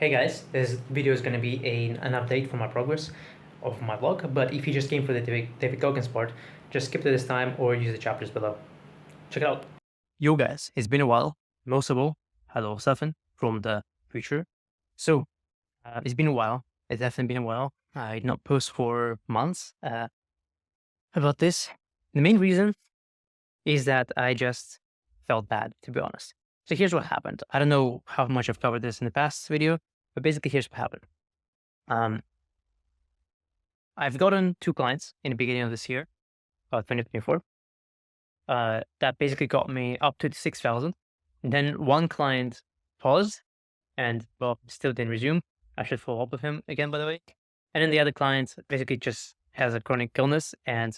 Hey guys, this video is going to be an update for my progress of my vlog, but if you just came for the David Goggins part, just skip to this time or use the chapters below. Check it out. Yo guys, it's been a while. Most of all, hello Stefan from the future. So, it's been a while. It's definitely been a while. I did not post for months about this. The main reason is that I just felt bad, to be honest. So here's what happened. I don't know how much I've covered this in the past video, but basically here's what happened. Um, I've gotten 2 clients in the beginning of this year, 2024. That basically got me up to 6,000. Then one client paused and, well, still didn't resume. I should follow up with him again, by the way. And then the other client basically just has a chronic illness and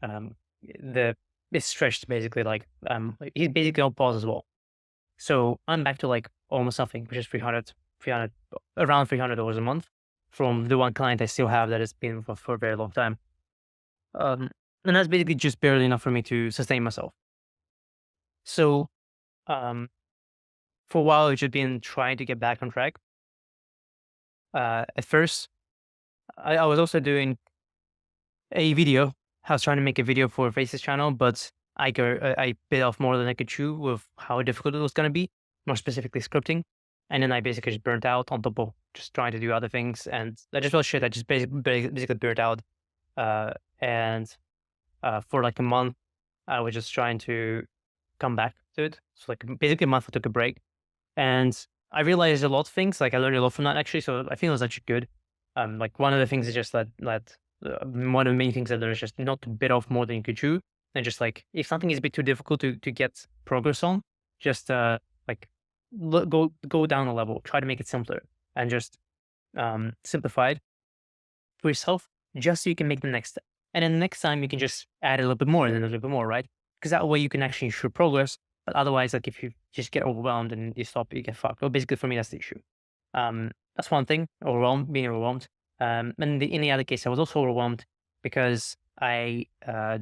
um, it's stretched basically he's basically on pause as well. So I'm back to like almost nothing, which is 300, around $300 a month from the one client I still have that has been for a very long time. And that's basically just barely enough for me to sustain myself. So for a while, I've just been trying to get back on track. At first, I was also doing a video. I was trying to make a video for Face's channel, but I bit off more than I could chew with how difficult it was going to be, more specifically scripting. And then I basically just burnt out on top of just trying to do other things. And I just felt shit. I just basically burnt out. And for like a month, I was just trying to come back to it. So like basically a month I took a break. And I realized a lot of things. Like I learned a lot from that actually. So I think it was actually good. Like one of the things is just that one of the main things I learned is just not to bit off more than you could chew. And just like if something is a bit too difficult to get progress on, just like go down a level, try to make it simpler and just simplify it for yourself, just so you can make the next step. And then the next time you can just add a little bit more and then a little bit more, right? Because that way you can actually show progress. But otherwise, like if you just get overwhelmed and you stop, you get fucked. Well, basically for me, that's the issue. That's one thing, being overwhelmed. And in the other case, I was also overwhelmed because I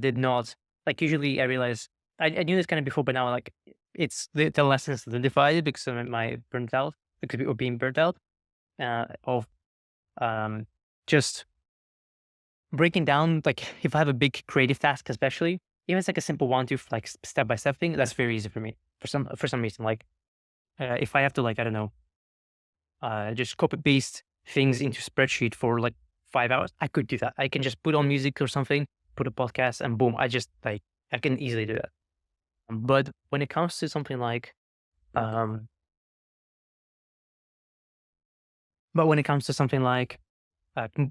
did not, like usually I realize, I knew this kind of before, but now like it's the lessons solidified because of my burnt out, because people being burnt out, of just breaking down, like if I have a big creative task, especially, even if it's like a simple one, two, like step-by-step thing, that's very easy for me for some reason. Like if I have to like, I don't know, just copy paste things into spreadsheet for like 5 hours, I could do that. I can just put on music or something, put a podcast and boom, I can easily do that. But when it comes to something like,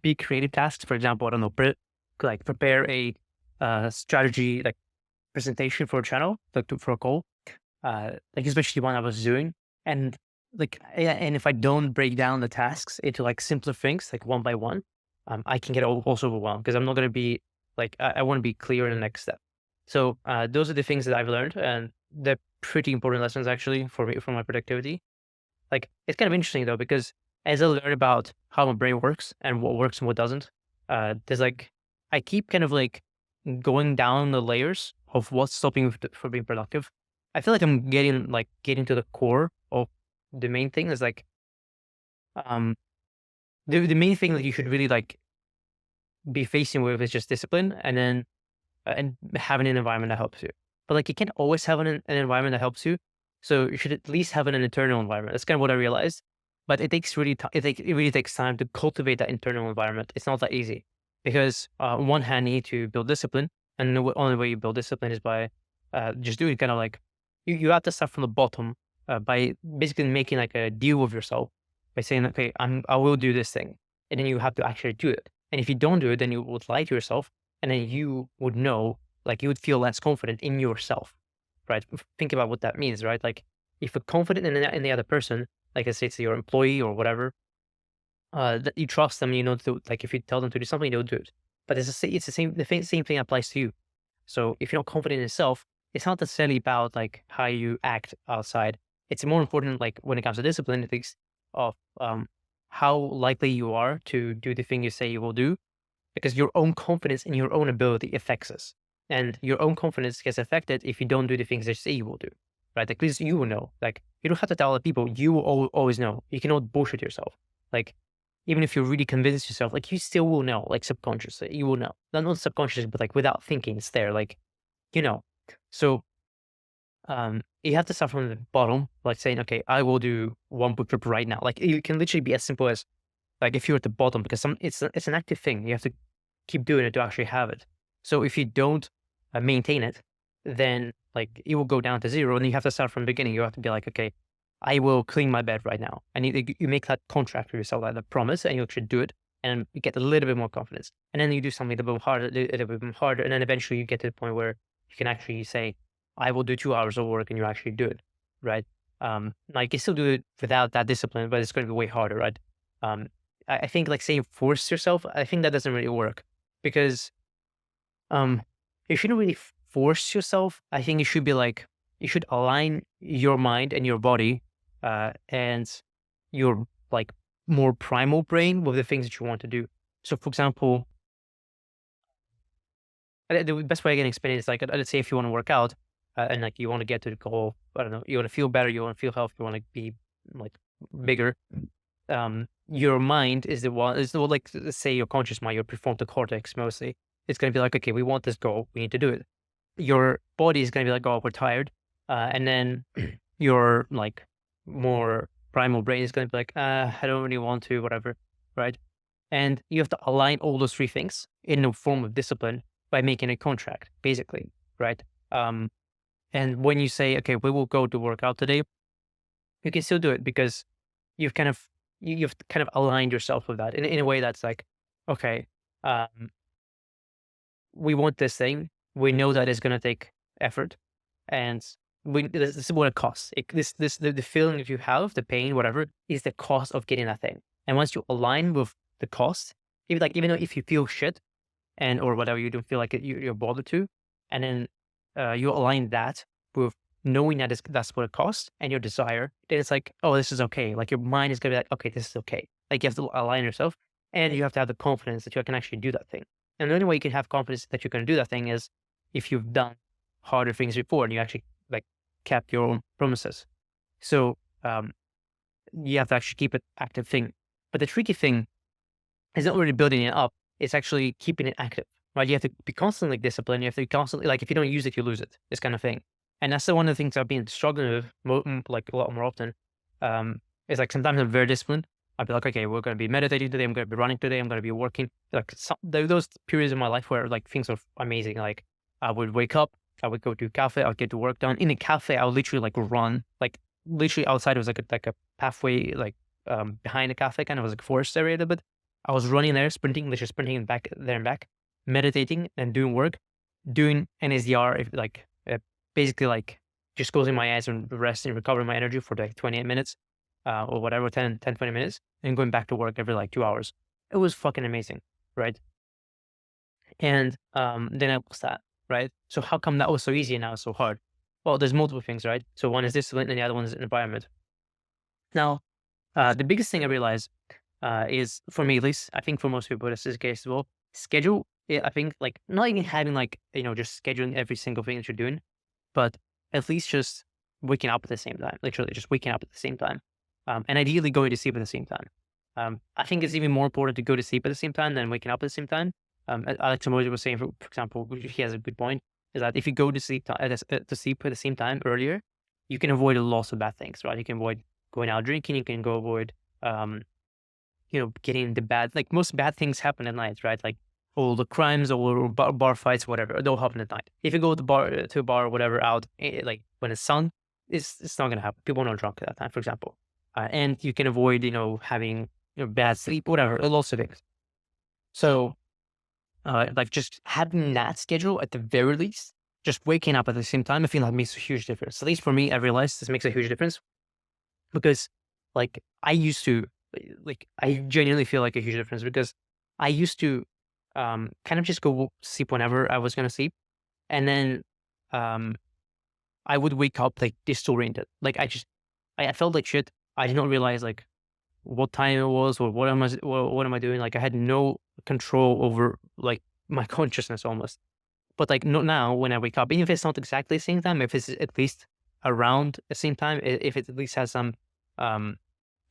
big creative tasks, for example, I don't know, prepare a strategy like presentation for a channel, for a call, like especially one I was doing, and and if I don't break down the tasks into like simpler things, like one by one, I can get also overwhelmed because I'm not going to be like I want to be clear in the next step. So those are the things that I've learned, and they're pretty important lessons actually for me for my productivity. Like it's kind of interesting though because as I learn about how my brain works and what works and what doesn't, there's like I keep kind of like going down the layers of what's stopping me for being productive. I feel like I'm getting to the core of the main thing is like um the main thing that you should really like be facing with is just discipline and then and having an environment that helps you. But like you can't always have an environment that helps you. So you should at least have an internal environment. That's kind of what I realized. But it takes really it really takes time to cultivate that internal environment. It's not that easy because on one hand you need to build discipline, and the only way you build discipline is by just doing kind of like you have to start from the bottom by basically making like a deal with yourself by saying, okay, I will do this thing, and then you have to actually do it. And if you don't do it, then you would lie to yourself, and then you would know, like you would feel less confident in yourself, right? Think about what that means, right? Like if you're confident in the other person, like I say it's your employee or whatever, that you trust them, you know, like if you tell them to do something, they'll do it. But it's the same thing applies to you. So if you're not confident in yourself, it's not necessarily about like how you act outside. It's more important, like when it comes to discipline, at least, of how likely you are to do the thing you say you will do, because your own confidence in your own ability affects us, and your own confidence gets affected if you don't do the things they say you will do, right? At least you will know, like You don't have to tell other people. You will always know. You cannot bullshit yourself. Like, even if you really convince yourself, like, you still will know, like, subconsciously, you will know. Not subconsciously, but like without thinking, it's there. Like, you know. So you have to start from the bottom, like saying, okay, I will do one book trip right now. Like, it can literally be as simple as, like, if you're at the bottom, because it's an active thing. You have to keep doing it to actually have it. So if you don't maintain it, then like it will go down to zero, and you have to start from the beginning. You have to be like, okay, I will clean my bed right now. And you make that contract with yourself, like the promise, and you actually do it, and you get a little bit more confidence. And then you do something a little bit harder, a little bit harder, and then eventually you get to the point where you can actually say, I will do 2 hours of work, and you actually do it, right? Like, you still do it without that discipline, but it's going to be way harder, right? Um, I think like saying force yourself, I think that doesn't really work, because um, you shouldn't really force yourself. I think you should be like, you should align your mind and your body, and your like more primal brain with the things that you want to do. So, for example, the best way I can explain it is like, let's say if you want to work out, and like you want to get to the goal, I don't know, you want to feel better, you want to feel healthy, you want to be like bigger. Your mind is the one, like, let's say your conscious mind, your prefrontal cortex mostly. It's going to be like, okay, we want this goal, we need to do it. Your body is going to be like, oh, we're tired. And then your like more primal brain is going to be like, I don't really want to, whatever. Right. And you have to align all those three things in a form of discipline by making a contract, basically. Right. Um, and when you say, okay, we will go to work out today, you can still do it because you've kind of you've kind of aligned yourself with that in a way that's like, okay, um, we want this thing. We know that it's going to take effort, and this is what it costs. The feeling that you have, the pain, whatever, is the cost of getting that thing. And once you align with the cost, even though if you feel shit and or whatever, you don't feel like you're bothered to, and then you align that with knowing that that's what it costs and your desire, then it's like, oh, this is okay. Like, your mind is gonna be like, okay, this is okay. Like, you have to align yourself, and you have to have the confidence that you can actually do that thing. And the only way you can have confidence that you're gonna do that thing is if you've done harder things before and you actually like kept your own promises. So you have to actually keep it active thing. But the tricky thing is not really building it up, it's actually keeping it active, right? You have to be constantly disciplined. You have to be constantly, like, if you don't use it, you lose it, this kind of thing. And that's the one of the things I've been struggling with like a lot more often. Is like, sometimes I'm very disciplined. I'll be like, okay, we're going to be meditating today. I'm going to be running today. I'm going to be working. Like, those periods in my life where like things are amazing. Like, I would wake up, I would go to a cafe, I'd get the work done. In a cafe, I would literally like run, like literally outside. It was like a pathway, like behind the cafe, kind of was like a forest area a little bit. I was running there, sprinting, literally sprinting back there and back, meditating and doing work, doing NSDR, if like basically like just closing my eyes and resting, recovering my energy for like 28 minutes, or whatever, 20 minutes, and going back to work every like 2 hours. It was fucking amazing, right? And then I lost that, right? So how come that was so easy and now it's so hard? Well, there's multiple things, right? So one is discipline and the other one is environment. Now, the biggest thing I realized is, for me at least, I think for most people this is the case as well. Schedule. I think like not even having like, just scheduling every single thing that you're doing, but at least just waking up at the same time. Literally, just waking up at the same time, and ideally going to sleep at the same time. I think it's even more important to go to sleep at the same time than waking up at the same time. Alex Emoji was saying, for example, he has a good point, is that if you go to sleep to sleep at the same time earlier, you can avoid a lot of bad things, right? You can avoid going out drinking. You can go avoid um, getting into bad, like, most bad things happen at night, right? Like, all the crimes or bar fights, whatever, they'll happen at night. If you go to a bar or whatever out, like when it's sun, it's not gonna happen. People are not drunk at that time, for example, and you can avoid, having bad sleep, whatever, lots of things. So, like, just having that schedule at the very least, just waking up at the same time, I feel that makes a huge difference. At least for me, I realized this makes a huge difference because, like, I used to, like, I genuinely feel like a huge difference because I used to kind of just go sleep whenever I was gonna sleep, and then um, I would wake up like disoriented. Like, I felt like shit. I did not realize like what time it was or what am I doing. Like, I had no control over like my consciousness almost. But like, not now when I wake up, even if it's not exactly the same time, if it's at least around the same time, if it at least has some um,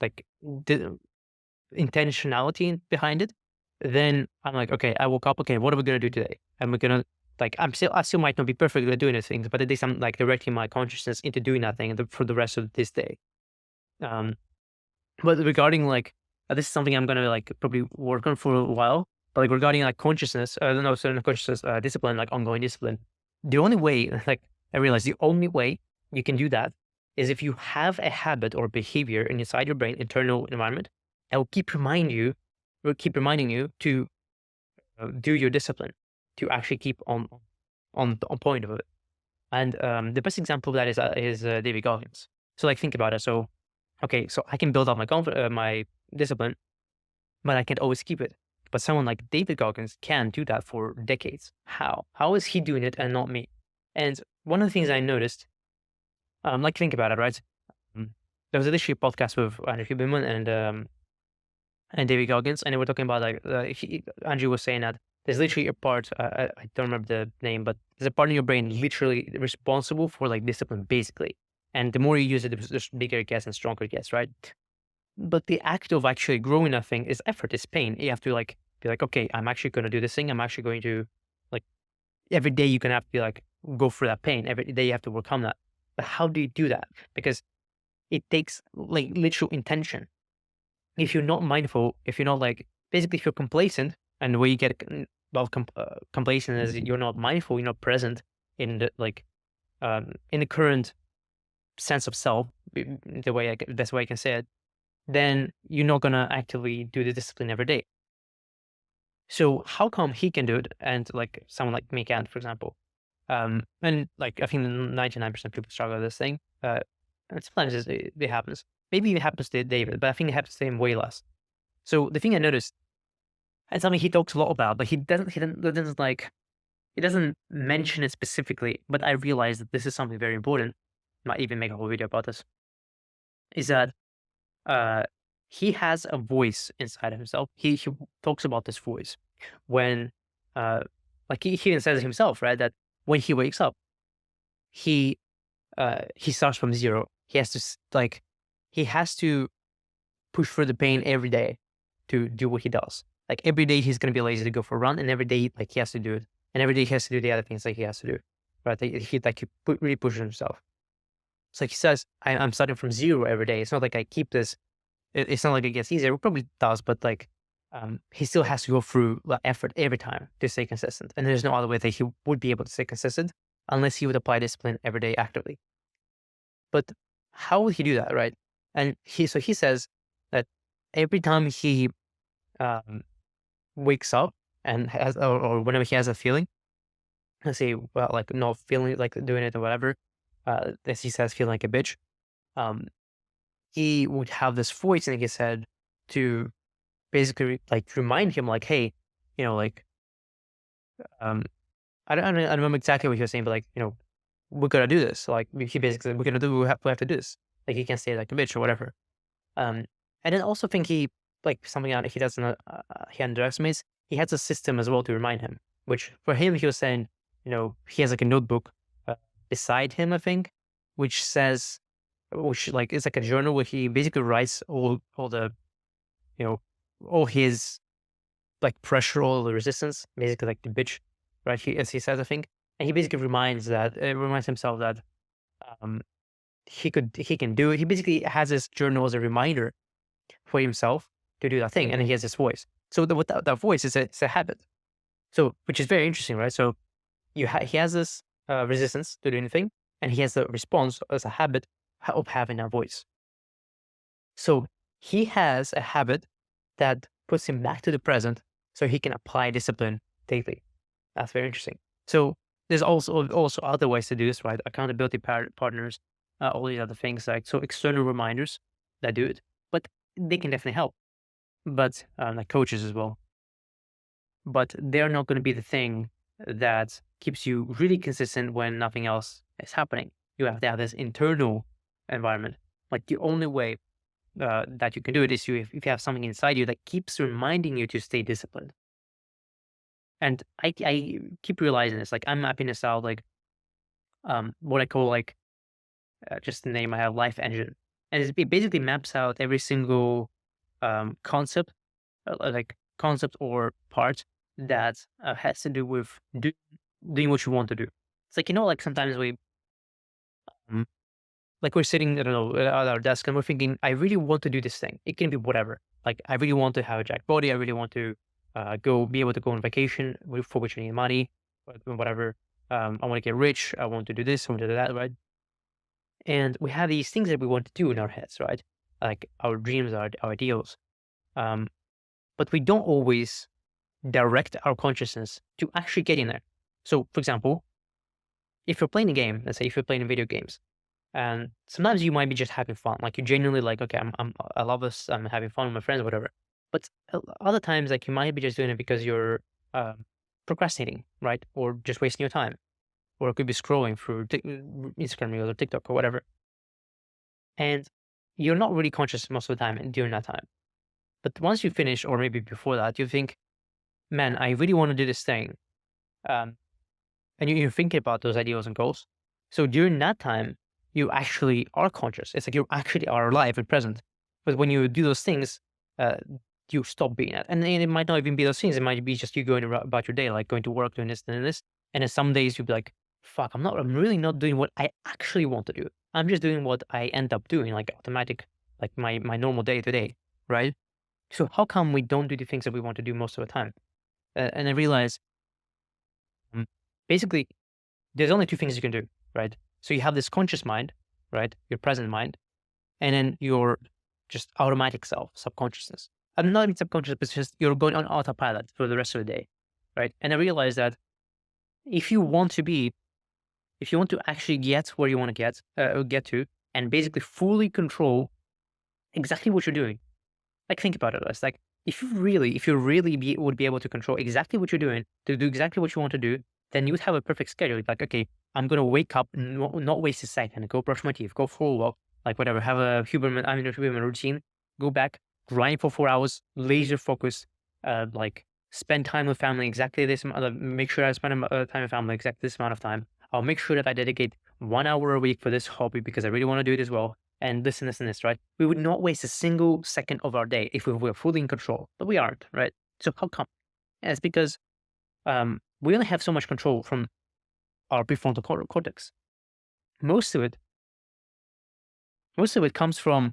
like di- intentionality behind it, then I'm like, okay, I woke up. Okay, what are we gonna do today? And we're gonna like, I still might not be perfectly doing these things, but at least I'm like directing my consciousness into doing that thing for the rest of this day. Um, but regarding like, this is something I'm gonna like probably work on for a while. But like regarding like consciousness, no, certain consciousness discipline, like ongoing discipline, the only way, like I realized, the only way you can do that is if you have a habit or behavior inside your brain, internal environment, that will keep reminding you to do your discipline, to actually keep on point of it. And the best example of that is David Goggins. So like think about it. So okay, so I can build up my discipline, but I can't always keep it. But someone like David Goggins can do that for decades. How? How is he doing it and not me? And one of the things I noticed, like think about it, right? Um, there was literally a podcast with Andrew Huberman and David Goggins, and they were talking about like Andrew was saying that there's literally a part I don't remember the name, but there's a part in your brain literally responsible for like discipline, basically. And the more you use it, the bigger it gets and stronger it gets, right? But the act of actually growing that thing is effort, is pain. You have to like be like, okay, I'm actually going to do this thing. I'm actually going to like every day you can have to be like go through that pain. Every day you have to overcome that. But how do you do that? Because it takes like literal intention. If you're not mindful, if you're not like basically if you're complacent, and the way you get complacent is you're not mindful, you're not present in the current sense of self, that's the way I can say it, then you're not gonna actively do the discipline every day. So how come he can do it and like someone like me can't, for example? And like I think 99% of people struggle with this thing. And sometimes it happens. Maybe it happens to David, but I think it happens to him way less. So the thing I noticed, and something he talks a lot about, but he doesn't mention it specifically. But I realized that this is something very important. Might even make a whole video about this. Is that uh, he has a voice inside of himself. He talks about this voice when, uh, like he even says it himself, right? That when he wakes up, he he starts from zero. He has to he has to push through the pain every day to do what he does. Like every day he's gonna be lazy to go for a run, and every day like he has to do it, and every day he has to do the other things like he has to do, right? He really pushes himself. So like he says, I'm starting from zero every day. It's not like I keep this. It's not like it gets easier. It probably does, but like he still has to go through the effort every time to stay consistent. And there's no other way that he would be able to stay consistent unless he would apply discipline every day actively. But how would he do that, right? And he says that every time he um, wakes up and has or whenever he has a feeling, let's say well like not feeling like doing it or whatever, as he says, feeling like a bitch, um, he would have this voice in his head to basically like remind him like, hey, like um, I don't remember exactly what he was saying, but like we're gonna do this. Like he basically said, we have to do this. Like he can't stay like a bitch or whatever. Um, and then also think like something out he doesn't he underestimates. He has a system as well to remind him. Which for him he was saying, he has like a notebook beside him, I think, which says, which like it's like a journal where he basically writes all the you know all his like pressure, all the resistance, basically like the bitch, right? As he says, I think, and he basically reminds himself that um he can do it. He basically has this journal as a reminder for himself to do that thing, and he has this voice. So with that voice is it's a habit. So which is very interesting, right? So he has this resistance to do anything, and he has the response as a habit of having that voice. So he has a habit that puts him back to the present, so he can apply discipline daily. That's very interesting. So there's also other ways to do this, right? Accountability partners, all these other things like so external reminders that do it, but they can definitely help. But like coaches as well, but they're not going to be the thing that keeps you really consistent when nothing else is happening. You have to have this internal environment. Like the only way that you can do it is if you have something inside you that keeps reminding you to stay disciplined. And I keep realizing this, like I'm mapping this out, like what I call like just the name I have, Life Engine, and it basically maps out every single concept, concept or part that has to do with doing what you want to do. It's like, like sometimes mm, we're sitting, I don't know, at our desk and we're thinking, I really want to do this thing. It can be whatever. Like, I really want to have a jacked body. I really want to be able to go on vacation for which I need money, whatever. I want to get rich. I want to do this. I want to do that, right? And we have these things that we want to do in our heads, right? Like our dreams, our ideals. Um, but we don't always direct our consciousness to actually getting there. So, for example, if you're playing a game, let's say if you're playing video games, and sometimes you might be just having fun, like you genuinely like, okay, I love this, I'm having fun with my friends, whatever. But other times, like you might be just doing it because you're procrastinating, right, or just wasting your time, or it could be scrolling through Instagram Reels or TikTok or whatever, and you're not really conscious most of the time during that time. But once you finish, or maybe before that, you think, man, I really want to do this thing. Um, and you're thinking about those ideals and goals. So during that time, you actually are conscious. It's like you actually are alive and present. But when you do those things, uh, you stop being it. And then it might not even be those things. It might be just you going about your day, like going to work, doing this and this. And then some days you'll be like, fuck, I'm really not doing what I actually want to do. I'm just doing what I end up doing, like automatic, like my normal day to day, right? So how come we don't do the things that we want to do most of the time? And I realize, um, basically, there's only two things you can do, right? So you have this conscious mind, right? Your present mind, and then your just automatic self, subconsciousness. And not even subconscious, but it's just you're going on autopilot for the rest of the day, right? And I realized that if you want to be, if you want to actually get where you want to get to, and basically fully control exactly what you're doing. Like think about it as like if you really would be able to control exactly what you're doing to do exactly what you want to do, then you would have a perfect schedule. Like, okay, I'm gonna wake up, not waste a second, go brush my teeth, go for a walk, like whatever, have a Huberman routine, go back, grind for 4 hours, laser focus, like spend time with family exactly this amount. Make sure I spend time with family exactly this amount of time. I'll make sure that I dedicate 1 hour a week for this hobby because I really want to do it as well and this and this and this, right? We would not waste a single second of our day if we were fully in control, but we aren't, right? So how come? And it's because we only have so much control from our prefrontal cortex. Most of it, most of it comes from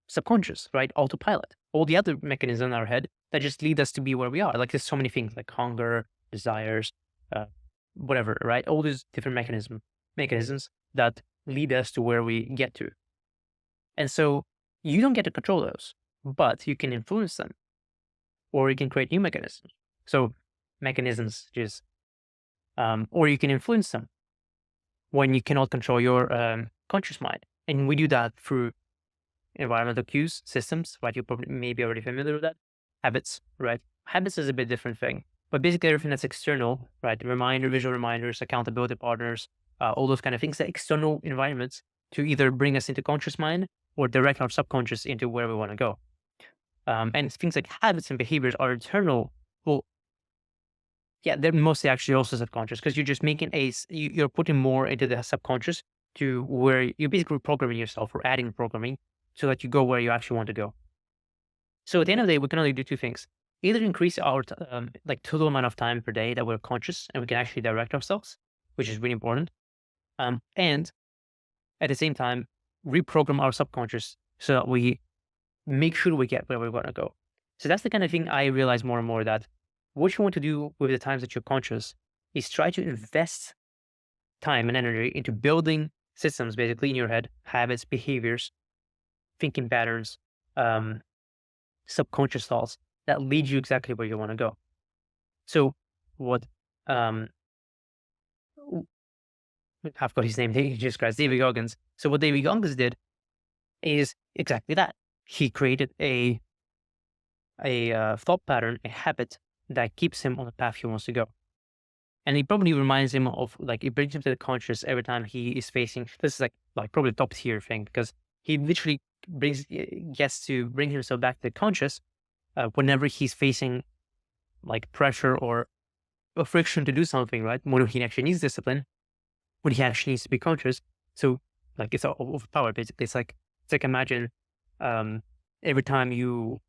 subconscious, right? Autopilot. All the other mechanisms in our head that just lead us to be where we are. Like there's so many things like hunger, desires, uh, whatever, right? All these different mechanisms that lead us to where we get to. And so you don't get to control those, but you can influence them or you can create new mechanisms. So mechanisms just, or you can influence them when you cannot control your conscious mind. And we do that through environmental cues, systems, right? You're probably maybe already familiar with that. Habits, right? Habits is a bit different thing, but basically everything that's external, right? Visual reminders, accountability partners, all those kind of things, the external environments to either bring us into conscious mind or direct our subconscious into where we want to go. And things like habits and behaviors are internal. Well, yeah, they're mostly actually also subconscious because you're just making you're putting more into the subconscious to where you're basically programming yourself or adding programming so that you go where you actually want to go. So at the end of the day, we can only do two things: either increase our like total amount of time per day that we're conscious and we can actually direct ourselves, which is really important, and at the same time reprogram our subconscious so that we make sure we get where we want to go. So that's the kind of thing I realize more and more that what you want to do with the times that you're conscious is try to invest time and energy into building systems basically in your head, habits, behaviors, thinking patterns, um, subconscious thoughts that lead you exactly where you want to go. So what um w- I've got his name, Jesus Christ, David Goggins. So what David Goggins did is exactly that. He created a thought pattern, a habit that keeps him on the path he wants to go. And it probably reminds him of like it brings him to the conscious every time he is facing this is like probably the top tier thing because he literally gets to bring himself back to the conscious whenever he's facing like pressure or a friction to do something, right? When he actually needs discipline, when he actually needs to be conscious. So Like it's overpowered basically. It's like imagine um, every time you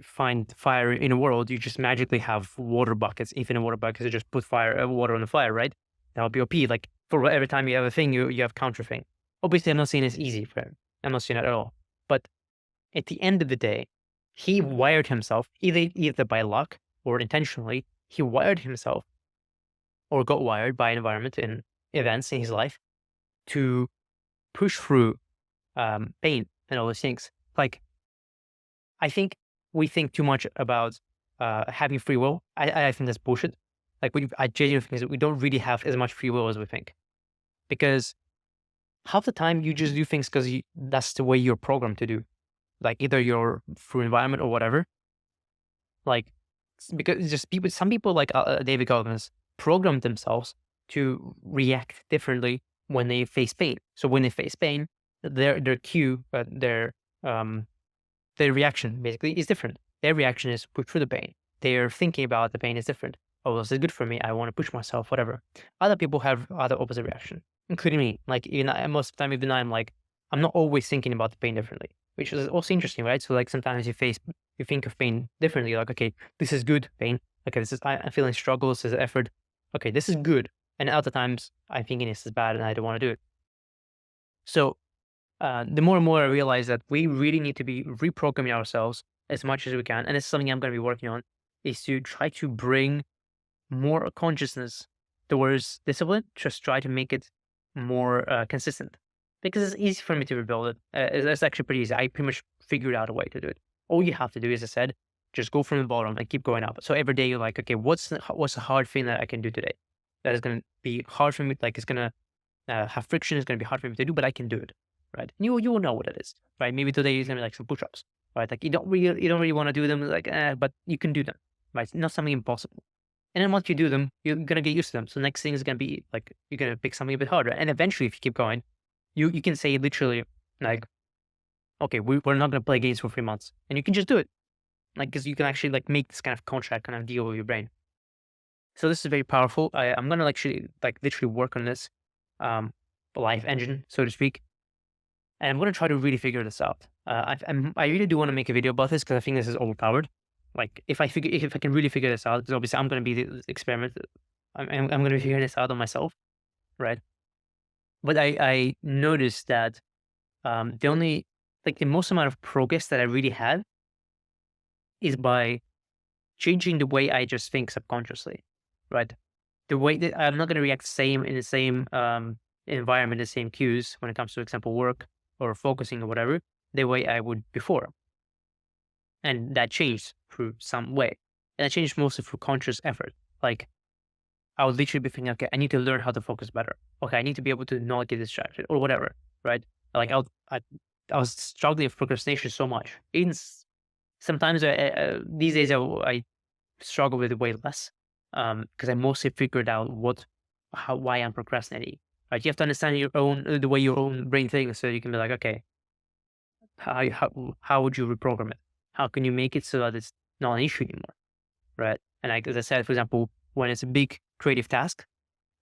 find fire in a world, you just magically have water buckets, infinite water buckets. You just put water on the fire, right? That would be OP. Like for every time you have a thing, you have counter thing. Obviously, I'm not saying it's easy for him. I'm not saying that at all. But at the end of the day, he wired himself either by luck or intentionally. He wired himself or got wired by environment and events in his life to push through pain and all those things. Like I think we think too much about having free will. I think that's bullshit. Like I genuinely think that we don't really have as much free will as we think, because half the time you just do things because that's the way you're programmed to do. Like either you're through environment or whatever. Like because it's just people, some people like David Goggins program themselves to react differently when they face pain. So when they face pain, their cue, um, their reaction basically is different. Their reaction is push through the pain. Their thinking about the pain is different. Oh, this is good for me. I want to push myself, whatever. Other people have other opposite reaction, including me. Like, most of the time, even I'm like, I'm not always thinking about the pain differently, which is also interesting, right? So, like, sometimes you think of pain differently. Like, okay, this is good pain. Okay, I'm feeling struggle. This is effort. Okay, this is good. And other times, I'm thinking this is bad and I don't want to do it. So, the more and more I realize that we really need to be reprogramming ourselves as much as we can, and it's something I'm going to be working on, is to try to bring more consciousness towards discipline. Just try to make it more consistent, because it's easy for me to rebuild it. It's actually pretty easy. I pretty much figured out a way to do it. All you have to do, as I said, just go from the bottom and keep going up. So every day you're like, okay, what's the hard thing that I can do today? That is going to be hard for me. Like it's going to have friction. It's going to be hard for me to do, but I can do it, right? And you will know what it is, right? Maybe today is going to be like some push-ups, right? Like you don't really want to do them, like, but you can do them, right? It's not something impossible. And then once you do them, you're gonna get used to them. So the next thing is gonna be like you're gonna pick something a bit harder. And eventually, if you keep going, you can say literally like, okay, we're not gonna play games for 3 months, and you can just do it, like because you can actually like make this kind of contract, kind of deal with your brain. So this is very powerful. I'm gonna actually like literally work on this life engine, so to speak, and I'm gonna try to really figure this out. I really do want to make a video about this because I think this is overpowered. Like if I can really figure this out, because obviously I'm gonna be the experiment. I'm gonna be figuring this out on myself, right? But I noticed that the only like the most amount of progress that I really had is by changing the way I just think subconsciously, right? The way that I'm not gonna react same in the same environment, the same cues when it comes to example work or focusing or whatever, the way I would before. And that changed through some way. And that changed mostly through conscious effort. Like I would literally be thinking, okay, I need to learn how to focus better. Okay, I need to be able to not get distracted or whatever, right? Like I was struggling with procrastination so much. Even sometimes these days I struggle with it way less because I mostly figured out why I'm procrastinating. Right? You have to understand your own the way your own brain thinks, so you can be like, okay, how would you reprogram it? How can you make it so that it's not an issue anymore, right? And like as I said, for example, when it's a big creative task,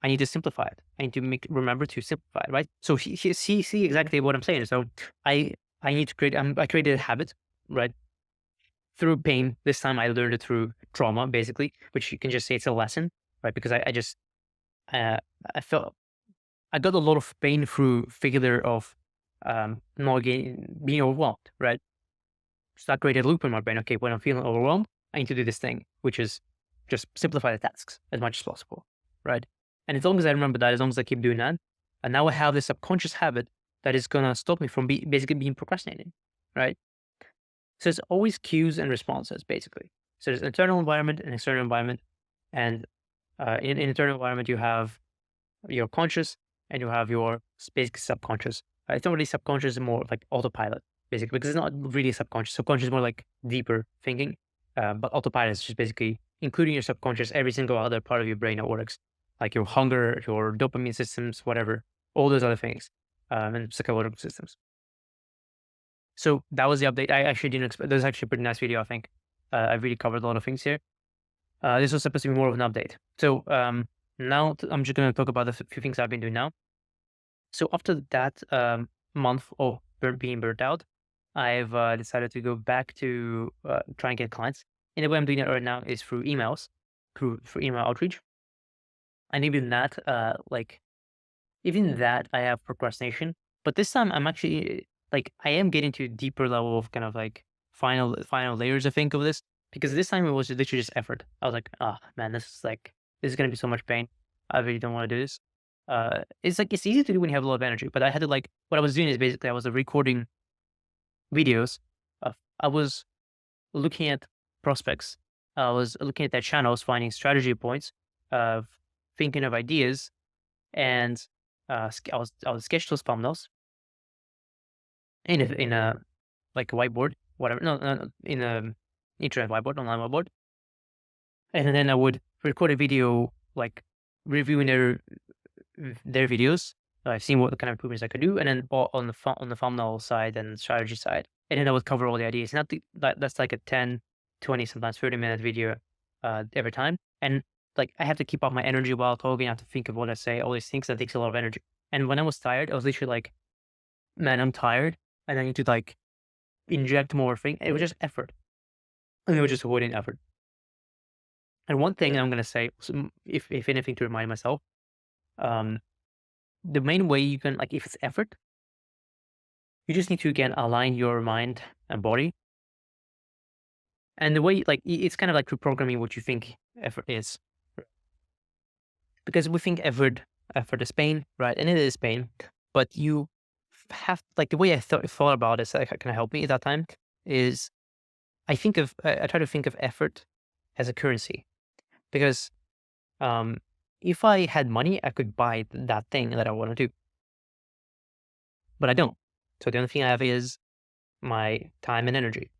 I need to simplify it. I need to remember to simplify it, right? So see exactly what I'm saying. So I need to create. I created a habit, right? Through pain. This time I learned it through trauma, basically, which you can just say it's a lesson, right? Because I just uh, I felt I got a lot of pain through failure of not being overwhelmed, right? So that created a loop in my brain. Okay, when I'm feeling overwhelmed, I need to do this thing, which is just simplify the tasks as much as possible, right? And as long as I remember that, as long as I keep doing that, and now I have this subconscious habit that is gonna stop me from basically being procrastinating, right? So it's always cues and responses, basically. So there's internal environment and external environment, and in internal environment you have your conscious and you have your basic subconscious. It's not really subconscious, it's more like autopilot, basically, because it's not really subconscious. Subconscious is more like deeper thinking, but autopilot is just basically including your subconscious, every single other part of your brain that works, like your hunger, your dopamine systems, whatever, all those other things, and psychological systems. So that was the update. I actually didn't expect. This is actually a pretty nice video, I think. I really covered a lot of things here. This was supposed to be more of an update. So now I'm just going to talk about the few things I've been doing now. So after that month of being burnt out, I've decided to go back to try and get clients. And the way I'm doing it right now is through emails, through email outreach. And even that I have procrastination. But this time I'm actually like I am getting to a deeper level of kind of like final layers I think of this, because this time it was literally just effort. I was like, oh man, this is gonna be so much pain. I really don't want to do this. It's like it's easy to do when you have a lot of energy, but I had to like what I was doing is basically I was recording videos of I was looking at prospects. I was looking at their channels, finding strategy points, of thinking of ideas, and I was sketch those thumbnails in a like a whiteboard, whatever. No, in a internet whiteboard, online whiteboard, and then I would record a video like reviewing their videos. I've seen what kind of improvements I could do, and then on the thumbnail side and strategy side, and then I would cover all the ideas. Not the, that's like a 10, 20, sometimes 30-minute video every time, and like I have to keep up my energy while talking. I have to think of what I say, all these things. That takes a lot of energy. And when I was tired, I was literally like, "Man, I'm tired, and I need to like inject more thing." It was just effort, and it was just avoiding effort. And one thing I'm gonna say, if anything, to remind myself, um, the main way you can like if it's effort, you just need to again align your mind and body. And the way like it's kind of like reprogramming what you think effort is, because we think effort is pain, right? And it is pain, but you have like the way I thought about this that kind of helped me at that time is I try to think of effort as a currency, because um if I had money I could buy that thing that I want to do, but I don't. So the only thing I have is my time and energy.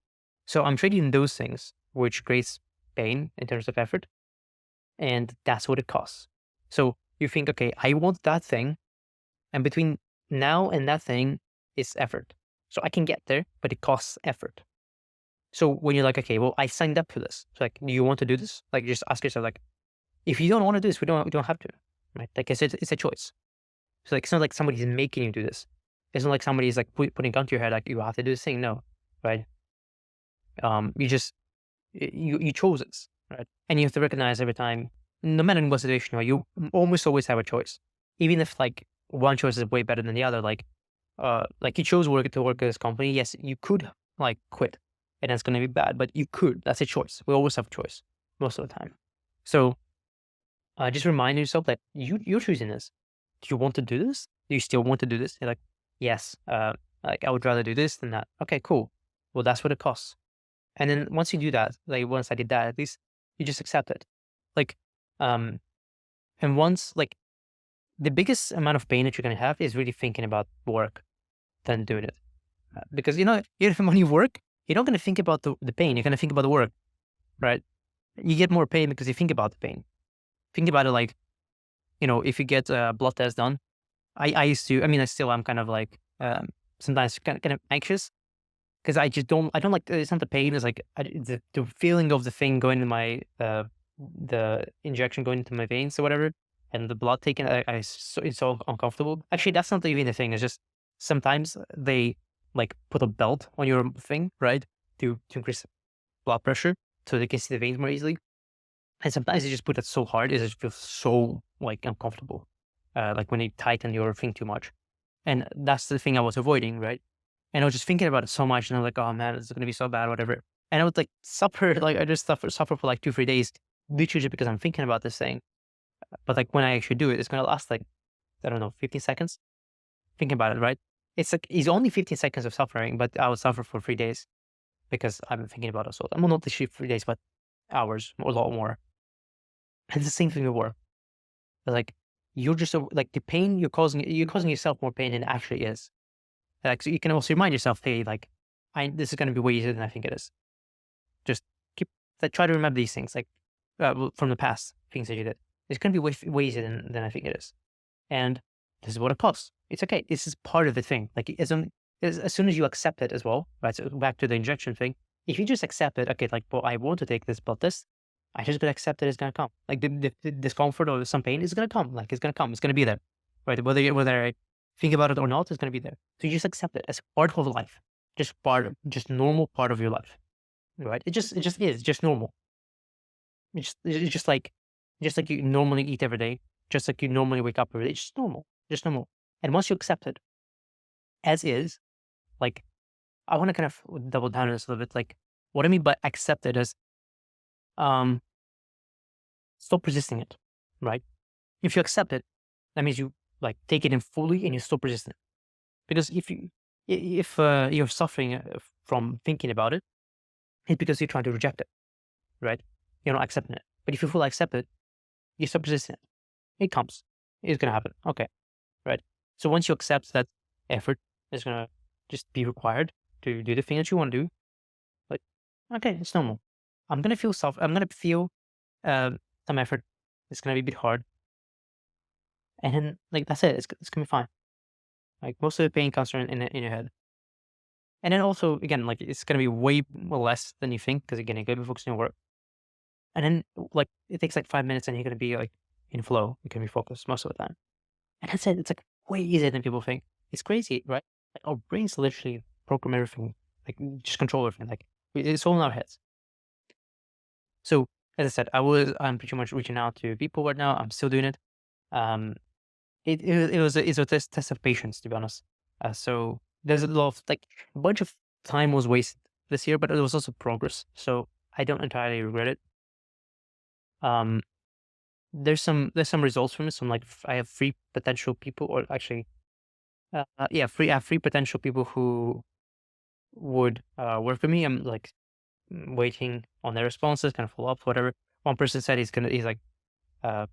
So I'm trading those things, which creates pain in terms of effort, and that's what it costs. So you think, okay, I want that thing, and between now and that thing is effort. So I can get there, but it costs effort. So when you're like, okay, well, I signed up for this. So like, do you want to do this? Like, just ask yourself, like, if you don't want to do this, we don't have to, right? Like I said, it's a choice. So like, it's not like somebody's making you do this. It's not like somebody's like putting gun to your head, like you have to do this thing. No, right? You just you chose this, right? And you have to recognize every time, no matter in what situation you are, you almost always have a choice, even if like one choice is way better than the other. Like you chose to work at this company. Yes, you could like quit, and it's going to be bad, but you could. That's a choice. We always have a choice most of the time. So just remind yourself that you're choosing this. Do you want to do this? Do you still want to do this? You're like, yes. Like I would rather do this than that. Okay, cool. Well, that's what it costs. And then once you do that, like once I did that, at least you just accept it. Like, um, and once like the biggest amount of pain that you're gonna have is really thinking about work than doing it. Because even when you work, you're not gonna think about the pain. You're gonna think about the work, right? You get more pain because you think about the pain. Think about it like, if you get a blood test done. I used to. I mean, I still am kind of like sometimes kind of anxious because I don't like, it's not the pain, it's like, the feeling of the thing going in my, the injection going into my veins or whatever, and the blood taken, it's so uncomfortable. Actually, that's not even the thing, it's just sometimes they, like, put a belt on your thing, right? To increase blood pressure so they can see the veins more easily. And sometimes they just put it so hard, it just feels so, like, uncomfortable, like when they tighten your thing too much. And that's the thing I was avoiding, right? And I was just thinking about it so much, and I'm like, "Oh man, it's gonna be so bad, whatever." And I would like suffer, like I just suffer for like 2, 3 days, literally just because I'm thinking about this thing. But like when I actually do it, it's gonna last like, I don't know, 15 seconds. Thinking about it, right? It's only 15 seconds of suffering, but I would suffer for 3 days because I've been thinking about it. So I'm not literally 3 days, but hours, or a lot more. And it's the same thing with work. Like you're just like the pain you're causing yourself more pain than it actually is. Like, so you can also remind yourself, hey, like, this is going to be way easier than I think it is. Just keep, like, try to remember these things, like, from the past, things that you did. It's going to be way easier than I think it is. And this is what it costs. It's okay. This is part of the thing. Like, as soon as you accept it as well, right? So back to the injection thing. If you just accept it, okay, like, well, I want to take this blood test. I just got to accept that it's going to come. Like, the discomfort or some pain is going to come. Like, it's going to come. It's going to be there, right? Whether think about it or not, it's going to be there. So you just accept it as part of life, just normal part of your life, right? It just is just normal. It's just like you normally eat every day, just like you normally wake up every day. It's just normal. And once you accept it as is, like I want to kind of double down on this a little bit. Like what I mean by accept it is um stop resisting it, right? If you accept it, that means you like take it in fully and you stop resisting it. Because if you're suffering from thinking about it, it's because you're trying to reject it, right? You're not accepting it. But if you fully accept it, you stop resisting it. It comes. It's gonna happen. Okay, right? So once you accept that effort is gonna just be required to do the thing that you want to do, like okay, it's normal. I'm gonna feel some effort. It's gonna be a bit hard, and then like that's it. It's gonna be fine. Like most of the pain comes from in your head. And then also, again, like it's gonna be way less than you think because again, you're gonna be focusing on work. And then like it takes like 5 minutes and you're gonna be like in flow. You can be focused most of the time. And that's it. It's like way easier than people think. It's crazy, right? Like our brains literally program everything, like just control everything. Like it's all in our heads. So as I said, I'm pretty much reaching out to people right now. I'm still doing it. Um, it was a test of patience, to be honest. So there's a lot of like a bunch of time was wasted this year, but it was also progress. So I don't entirely regret it. Um, there's some results from it. Some like I have three potential people, or actually, yeah, I have three potential people who would work for me. I'm like waiting on their responses, kind of follow up, whatever. One person said he's like uh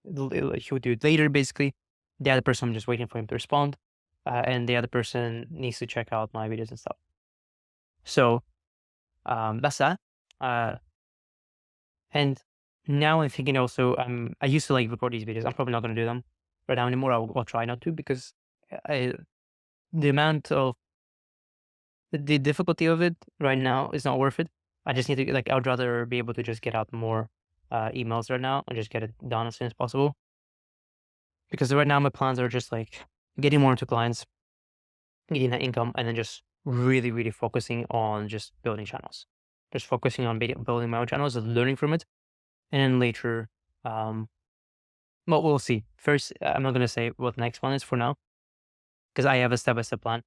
he would do it later, basically. The other person, I'm just waiting for him to respond. And the other person needs to check out my videos and stuff. So that's that. Uh, and now I'm thinking also, I used to like record these videos. I'm probably not going to do them right now anymore. I'll try not to because I, the amount of the difficulty of it right now is not worth it. I just need to like, I would rather be able to just get out more emails right now and just get it done as soon as possible. Because right now my plans are just like getting more into clients, getting that income, and then just really, really focusing on just building channels. Just focusing on building my own channels and learning from it. And then later, um, well, we'll see. First, I'm not going to say what the next one is for now because I have a step by step plan.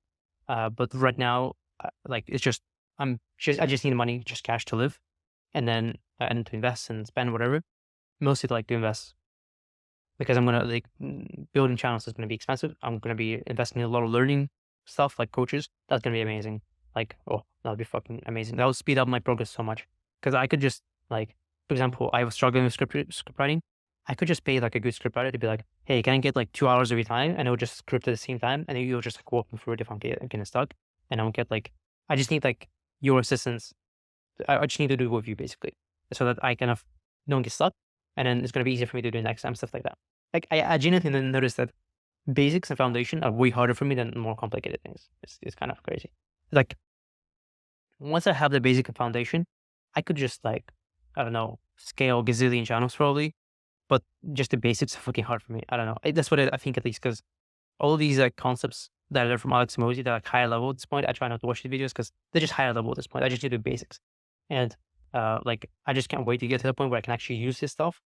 But right now, like it's just, I just need money, just cash to live and then, and to invest and spend whatever. Mostly to like to invest because I'm gonna like building channels is gonna be expensive. I'm gonna be investing in a lot of learning stuff like coaches. That's gonna be amazing. Like, oh, that'll be fucking amazing. That will speed up my progress so much because I could just like, for example, I was struggling with script writing. I could just pay like a good script writer to be like, hey, can I get like 2 hours of your time? And it'll just script at the same time, and then you'll just like walk me through it if I'm getting stuck. And I don't get like, I just need like your assistance. I just need to do it with you basically, so that I kind of don't get stuck, and then it's gonna be easier for me to do next time, stuff like that. Like I genuinely noticed that basics and foundation are way harder for me than more complicated things. It's kind of crazy. Like once I have the basic and foundation, I could just like I don't know scale gazillion channels probably, but just the basics are fucking hard for me. I don't know. That's what I think at least because all of these like concepts that are from Alex Mosi, they're like higher level at this point. I try not to watch the videos because they're just higher level at this point. I just need to do basics. And like I just can't wait to get to the point where I can actually use this stuff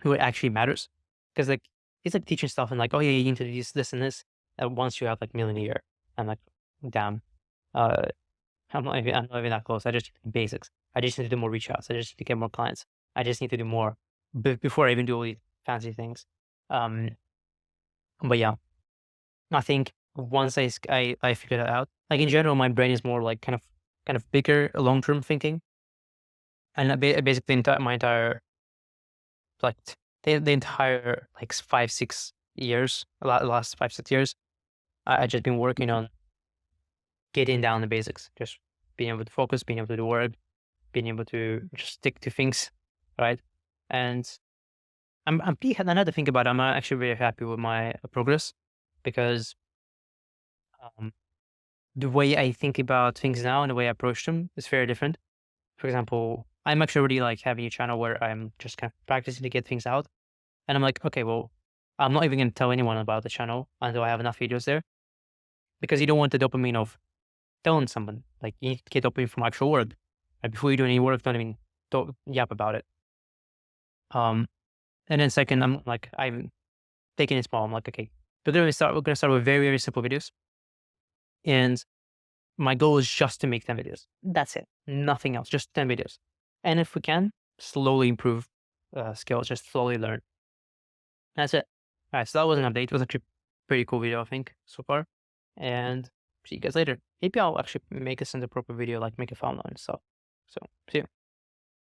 where it actually matters. Because like it's like teaching stuff and like, oh yeah, you need to do this and this once you have like million a year. I'm like, damn. Uh I'm not even that close. I just need to do basics. I just need to do more reach outs. I just need to get more clients. I just need to do more before I even do all these fancy things. Um but yeah, I think once I figured it out, like in general, my brain is more like kind of bigger, long term thinking, and basically my entire like the entire like 5 6 years, the last 5 6 years, I just been working on getting down the basics, just being able to focus, being able to do work, being able to just stick to things, right? And I'm pretty another thing about it, I'm actually very happy with my progress because um, the way I think about things now and the way I approach them is very different. For example, I'm actually already like having a channel where I'm just kind of practicing to get things out. And I'm like, okay, well, I'm not even going to tell anyone about the channel until I have enough videos there, because you don't want the dopamine of telling someone. Like, you need to get dopamine from actual work. Right? Before you do any work, don't yap about it. And then second, I'm taking it small. I'm like, okay, we're gonna start with very, very simple videos. And my goal is just to make 10 videos. That's it. Nothing else, just 10 videos. And if we can, slowly improve skills, just slowly learn. That's it. All right, so that was an update. It was actually a pretty cool video, I think, so far. And see you guys later. Maybe I'll actually make this into a proper video, like make a thumbnail and stuff. So, see you.